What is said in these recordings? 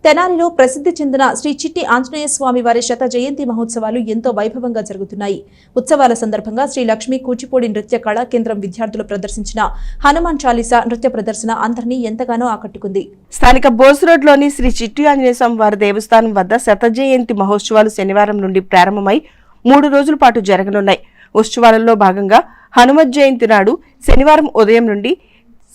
తెనాలిలో ప్రసిద్ధి చెందిన శ్రీ చిట్టి ఆంజనేయ స్వామి వారి శత జయంతి మహోత్సవాలు ఎంతో వైభవంగా జరుగుతున్నాయి. ఉత్సవాల సందర్భంగా శ్రీ లక్ష్మీ కూచిపూడి నృత్య కళా కేంద్రం విద్యార్థులు ప్రదర్శించిన హనుమాన్ చాలీసా నృత్య ప్రదర్శన అందరినీ ఎంతగానో ఆకట్టుకుంది. స్థానిక బోస్ రోడ్లోని శ్రీ చిట్టి ఆంజనేయ స్వామి వారి దేవస్థానం వద్ద శత జయంతి మహోత్సవాలు శనివారం నుండి ప్రారంభమై 3 రోజుల పాటు జరగనున్నాయి. ఉత్సవాలలో భాగంగా హనుమత్ జయంతి నాడు శనివారం ఉదయం నుండి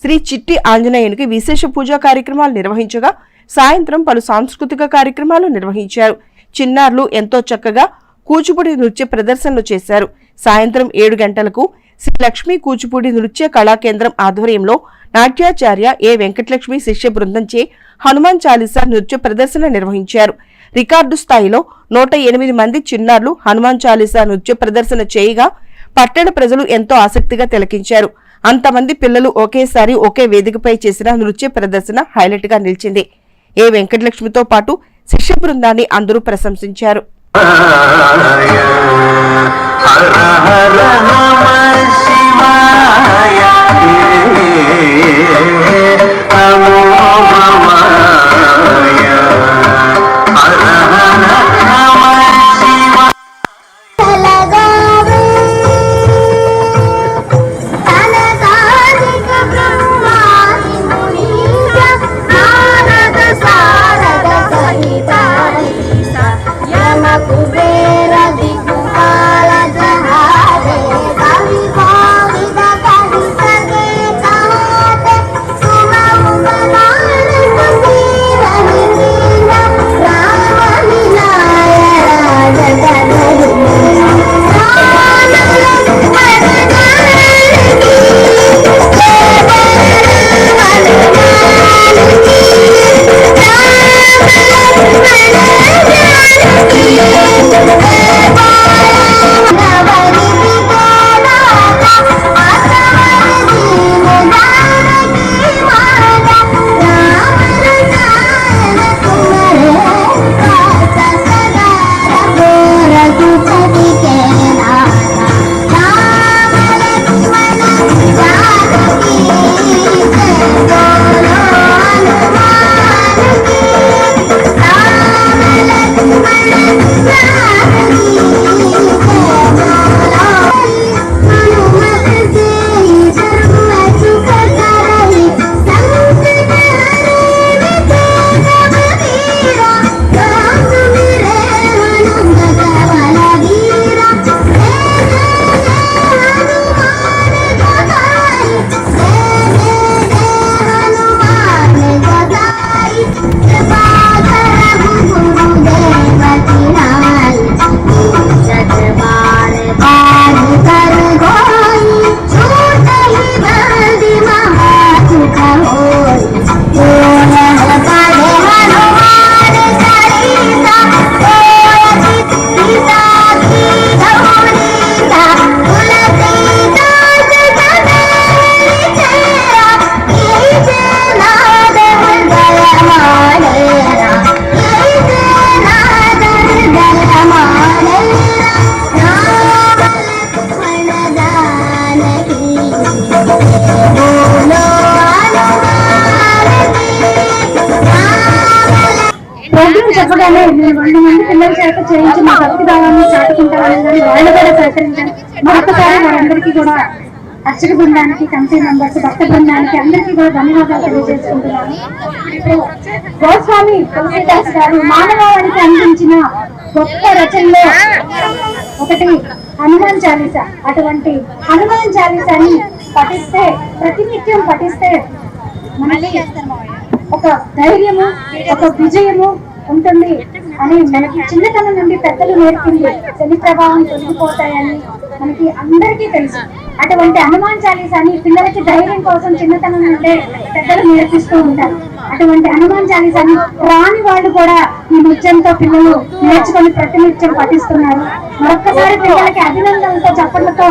శ్రీ చిట్టి ఆంజనేయునికి విశేష పూజా కార్యక్రమాలు నిర్వహించగా సాయంత్రం పలు సాంస్కృతిక కార్యక్రమాలు నిర్వహించారు. చిన్నారులు ఎంతో చక్కగా కూచిపూడి నృత్య ప్రదర్శనలు చేశారు. సాయంత్రం 7 గంటలకు శ్రీ లక్ష్మీ కూచిపూడి నృత్య కళా కేంద్రం ఆధ్వర్యంలో నాట్యాచార్య ఏ వెంకటలక్ష్మి శిష్య బృందంచే హనుమాన్ చాలీసా నృత్య ప్రదర్శన నిర్వహించారు. రికార్డు స్థాయిలో 108 మంది చిన్నారులు హనుమాన్ చాలీసా నృత్య ప్రదర్శన చేయగా పట్టణ ప్రజలు ఎంతో ఆసక్తిగా తిలకించారు. అంతమంది పిల్లలు ఒకేసారి ఒకే వేదికపై చేసిన నృత్య ప్రదర్శన హైలైట్ గా నిలిచింది. ఏ వెంకటలక్ష్మితో పాటు శిష్య బృందాన్ని అందరూ ప్రశంసించారు. చెప్పగానే నేను 100 మంది పిల్లల చేత చేయించి మా భక్తి భావాన్ని చాటుకుంటారని వాళ్ళు కూడా సహకరించారు. మరొకసారి వారందరికీ కూడా అర్చక బృందానికి, కమిటీ మెంబర్స్, భక్త బృందానికి అందరికీ కూడా ధన్యవాదాలు తెలియజేసుకుంటున్నాను. గోస్వామి తులసీదాస్ గారు మానవాళికి అందించిన గొప్ప రచనలో ఒకటి హనుమాన్ చాలీసా. అటువంటి హనుమాన్ చాలీసాని పఠిస్తే, ప్రతినిత్యం పఠిస్తే మనకి ఒక ధైర్యము, ఒక విజయము ఉంటుంది అని మనకి చిన్నతనం నుండి పెద్దలు నేర్పింది. శని ప్రభావం తొలగిపోతాయని మనకి అందరికీ తెలుసు. అటువంటి హనుమాన్ చాలీసాని పిల్లలకి ధైర్యం కోసం చిన్నతనం నుండే పెద్దలు నేర్పిస్తూ ఉంటారు. అటువంటి హనుమాన్ చాలీసాని రాని వాళ్ళు కూడా ఈ నృత్యంతో పిల్లలు నేర్చుకొని ప్రతినిత్యం పఠిస్తున్నారు. మరొక్కసారి పిల్లలకి అభినందనలతో చప్పట్లతో